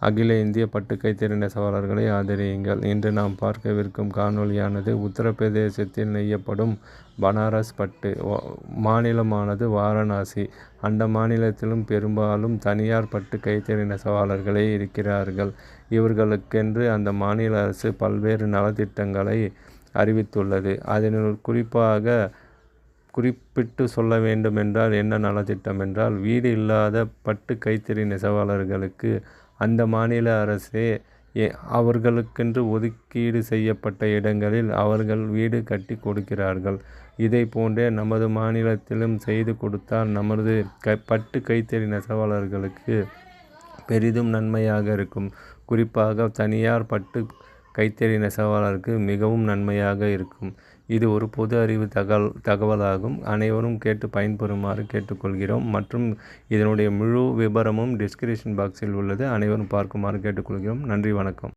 அகில இந்திய பட்டு கைத்தறி நெசவாளர்களை ஆதரியுங்கள். இன்று நாம் பார்க்கவிருக்கும் காணொளியானது உத்தரப்பிரதேசத்தில் நெய்யப்படும் பனாரஸ் பட்டு மாநிலமானது வாரணாசி. அந்த மாநிலத்திலும் பெரும்பாலும் தனியார் பட்டு கைத்தறி நெசவாளர்களே இருக்கிறார்கள். இவர்களுக்கென்று அந்த மாநில அரசு பல்வேறு நலத்திட்டங்களை அறிவித்துள்ளது. அதனுள் குறிப்பிட்டு சொல்ல வேண்டுமென்றால் என்ன நலத்திட்டம் என்றால், வீடு இல்லாத பட்டு கைத்தறி நெசவாளர்களுக்கு அந்த மாநில அரசே அவர்களுக்கென்று ஒதுக்கீடு செய்யப்பட்ட இடங்களில் அவர்கள் வீடு கட்டி கொடுக்கிறார்கள். இதை போன்றே நமது மாநிலத்திலும் செய்து கொடுத்தால் நமது பட்டு கைத்தறி நெசவாளர்களுக்கு பெரிதும் நன்மையாக இருக்கும். குறிப்பாக தனியார் பட்டு கைத்தறி நெசவாளருக்கு மிகவும் நன்மையாக இருக்கும். இது ஒரு பொது அறிவு தகவலாகும். அனைவரும் கேட்டு பயன்பெறுமாறு கேட்டுக்கொள்கிறோம். மற்றும் இதனுடைய முழு விபரமும் டிஸ்கிரிப்ஷன் பாக்ஸில் உள்ளது. அனைவரும் பார்க்குமாறு கேட்டுக்கொள்கிறோம். நன்றி, வணக்கம்.